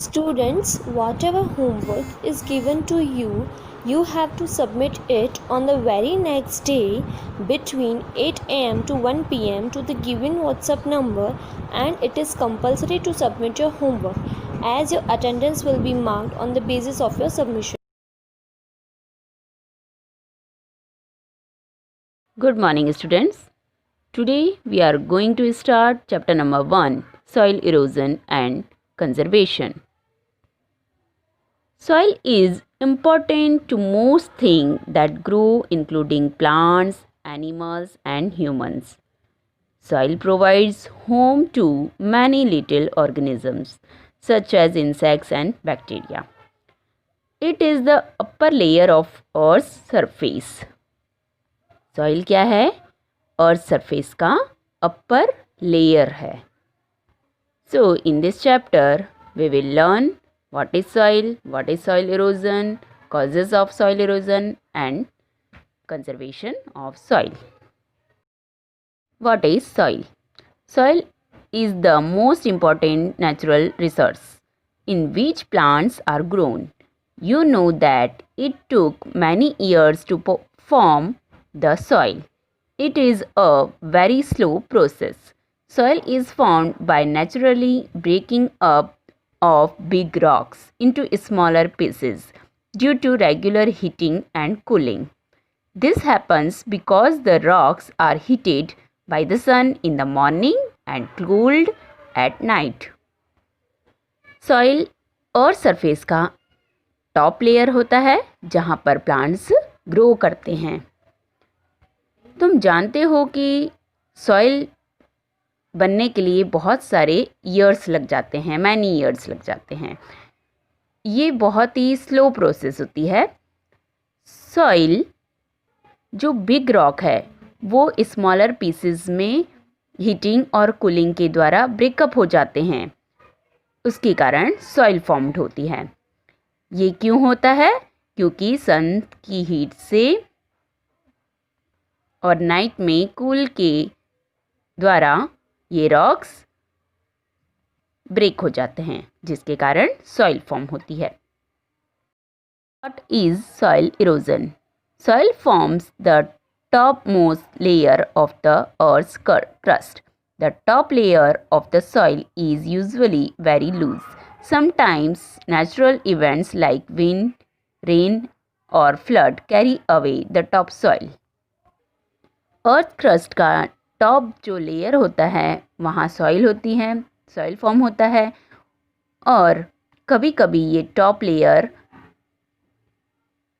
Students, whatever homework is given to you, you have to submit it on the very next day between 8 am to 1 pm to the given WhatsApp number, and it is compulsory to submit your homework as your attendance will be marked on the basis of your submission. Good morning, students. Today we are going to start chapter number 1, Soil Erosion and Conservation. Soil is important to most things that grow, including plants, animals, and humans. Soil provides home to many little organisms, such as insects and bacteria. It is the upper layer of Earth's surface. Soil क्या है? Earth surface का upper layer है. So in this chapter we will learn what is soil erosion, causes of soil erosion and conservation of soil. What is soil? Soil is the most important natural resource in which plants are grown. You know that it took many years to form the soil. It is a very slow process. Soil is formed by naturally breaking up of big rocks into smaller pieces due to regular heating and cooling. This happens because the rocks are heated by the sun in the morning and cooled at night. Soil और surface का top layer होता है जहाँ पर plants grow करते हैं. तुम जानते हो कि सॉइल बनने के लिए बहुत सारे ईयर्स लग जाते हैं, मैनी ईयर्स लग जाते हैं. ये बहुत ही स्लो प्रोसेस होती है. सॉइल जो बिग रॉक है वो स्मॉलर पीसेस में हीटिंग और कूलिंग के द्वारा ब्रेकअप हो जाते हैं. उसके कारण सॉइल फॉर्म्ड होती है. ये क्यों होता है? क्योंकि सन की हीट से और नाइट में कूल के द्वारा ये रॉक्स ब्रेक हो जाते हैं जिसके कारण सॉइल फॉर्म होती है. What is soil erosion? Soil forms the topmost layer of the Earth's crust. The top layer of the soil is usually very loose. Sometimes natural events like wind, rain or flood carry away the topsoil. Earth crust का top जो layer होता है वहाँ soil होती है, soil form होता है और कभी कभी ये टॉप लेयर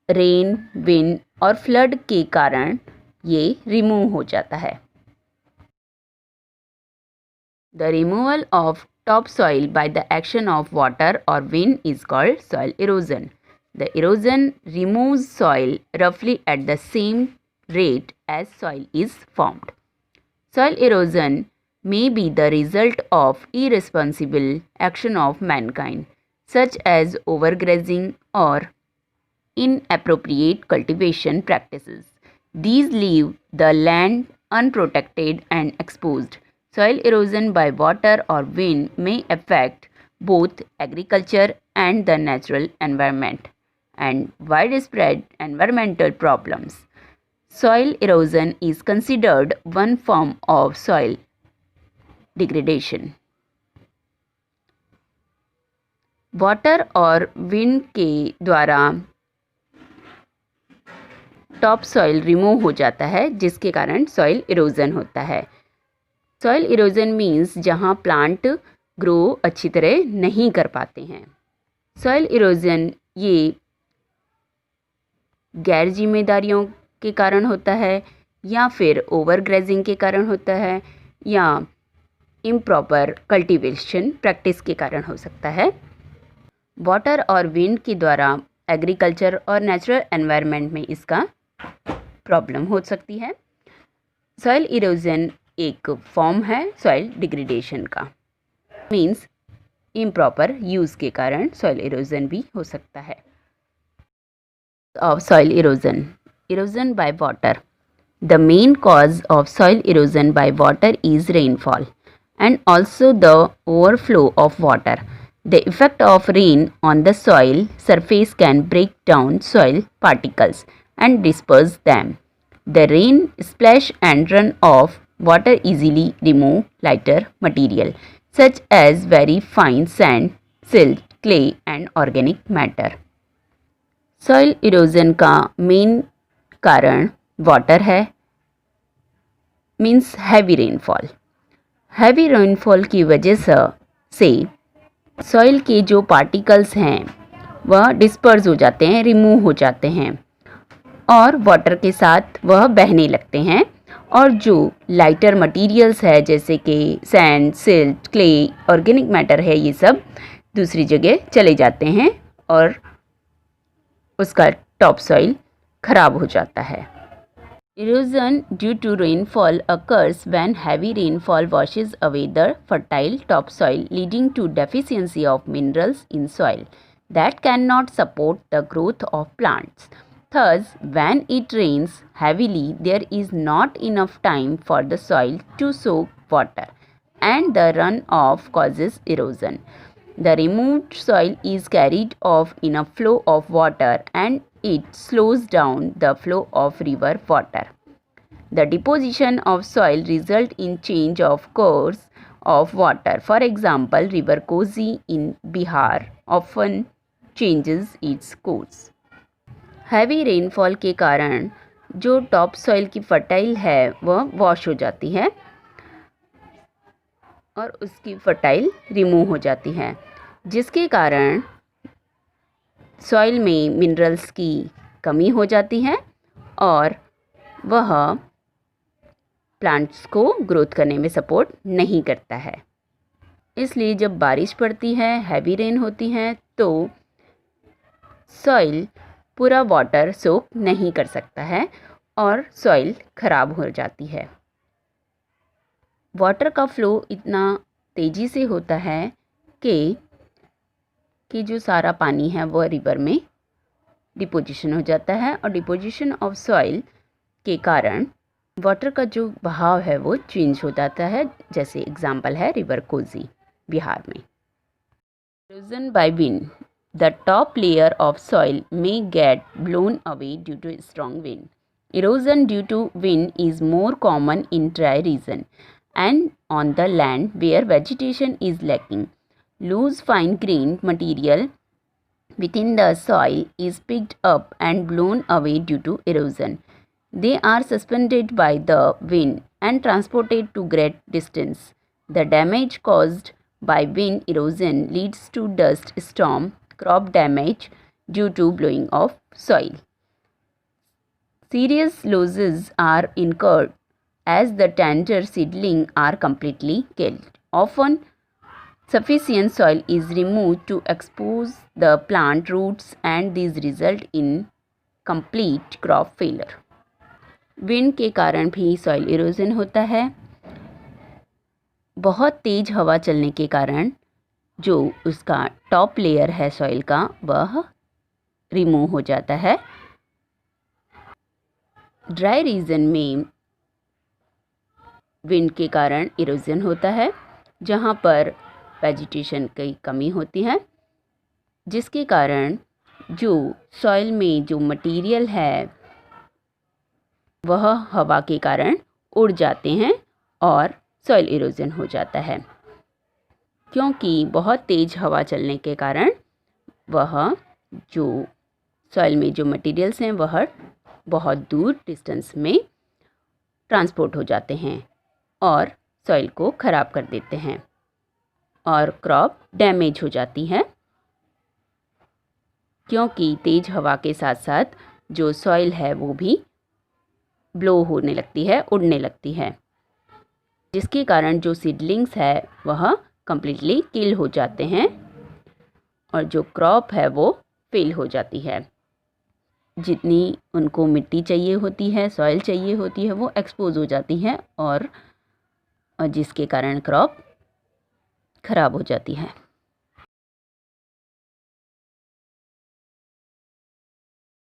रेन, विंड और फ्लड के कारण ये रिमूव हो जाता है. The removal of top soil by the action of water और wind is called soil erosion. The erosion removes soil रफली at the same rate as soil is formed. Soil erosion may be the result of irresponsible action of mankind, such as overgrazing or inappropriate cultivation practices. These leave the land unprotected and exposed. Soil erosion by water or wind may affect both agriculture and the natural environment, and widespread environmental problems. Soil erosion is considered one form of soil degradation. Water और wind के द्वारा top soil remove हो जाता है जिसके कारण soil erosion होता है. सॉइल इरोजन मीन्स जहाँ प्लांट ग्रो अच्छी तरह नहीं कर पाते हैं. सॉइल इरोजन ये गैर जिम्मेदारियों के कारण होता है या फिर ओवरग्रेजिंग के कारण होता है या इम्प्रॉपर कल्टीवेशन प्रैक्टिस के कारण हो सकता है. वाटर और विंड के द्वारा एग्रीकल्चर और नेचुरल एनवायरनमेंट में इसका प्रॉब्लम हो सकती है. सॉइल इरोजन एक फॉर्म है सॉइल डिग्रेडेशन का. मीन्स इम्प्रॉपर यूज़ के कारण सॉइल इरोजन भी हो सकता है. Of soil erosion. Erosion by water. The main cause of soil erosion by water is rainfall and also the overflow of water. The effect of rain on the soil surface can break down soil particles and disperse them. The rain splash and run off water easily remove lighter material such as very fine sand, silt, clay and organic matter. Soil erosion का main कारण water है, means heavy rainfall. Heavy rainfall की वजह से soil के जो particles हैं वह डिस्पर्स हो जाते हैं, रिमूव हो जाते हैं और वाटर के साथ वह बहने लगते हैं और जो लाइटर मटेरियल्स है जैसे कि sand, silt, clay, organic matter है, ये सब दूसरी जगह चले जाते हैं और उसका टॉप सॉइल खराब हो जाता है। Erosion due to rainfall occurs when heavy rainfall washes away the fertile topsoil, leading to deficiency of minerals in soil that cannot support the growth of plants. Thus, when it rains heavily, there is not enough time for the soil to soak water, and the runoff causes erosion. The removed soil is carried off in a flow of water and it slows down the flow of river water. The deposition of soil result in change of course of water. For example, river Kosi in Bihar often changes its course. Heavy rainfall के कारण जो top soil की fertile है वह wash हो जाती है और उसकी फर्टाइल रिमूव हो जाती है, जिसके कारण सॉइल में मिनरल्स की कमी हो जाती है और वह प्लांट्स को ग्रोथ करने में सपोर्ट नहीं करता है। इसलिए जब बारिश पड़ती है, हैवी रेन होती है, तो सॉइल पूरा वाटर सोक नहीं कर सकता है और सॉइल ख़राब हो जाती है। वाटर का फ्लो इतना तेज़ी से होता है कि जो सारा पानी है वह रिवर में डिपोजिशन हो जाता है और डिपोजिशन ऑफ सॉइल के कारण वाटर का जो बहाव है वो चेंज हो जाता है। जैसे एग्जांपल है रिवर कोसी बिहार में। Erosion by wind, the top layer of soil may get blown away due to strong wind. Erosion due to wind is more common in dry region and on the land where vegetation is lacking. Loose fine grained material within the soil is picked up and blown away due to erosion. They are suspended by the wind and transported to great distance. The damage caused by wind erosion leads to dust storm, crop damage due to blowing of soil. Serious losses are incurred as the tender seedling are completely killed. Often, sufficient soil is removed to expose the plant roots and these result in complete crop failure. Wind के कारण भी soil erosion होता है। बहुत तेज़ हवा चलने के कारण जो उसका टॉप लेयर है सॉइल का वह रिमूव हो जाता है। ड्राई रीजन में विंड के कारण इरोजन होता है, जहाँ पर वेजिटेशन की कमी होती है, जिसके कारण जो सॉइल में जो मटेरियल है वह हवा के कारण उड़ जाते हैं और सॉइल इरोजन हो जाता है। क्योंकि बहुत तेज़ हवा चलने के कारण वह जो सॉइल में जो मटेरियल्स हैं वह बहुत दूर डिस्टेंस में ट्रांसपोर्ट हो जाते हैं और सॉइल को ख़राब कर देते हैं और क्रॉप डैमेज हो जाती है। क्योंकि तेज़ हवा के साथ साथ जो सॉइल है वो भी ब्लो होने लगती है, उड़ने लगती है, जिसके कारण जो सीडलिंग्स है वह कम्प्लीटली किल हो जाते हैं और जो क्रॉप है वो फेल हो जाती है। जितनी उनको मिट्टी चाहिए होती है, सॉइल चाहिए होती है, वो एक्सपोज हो जाती है और जिसके कारण क्रॉप ख़राब हो जाती है।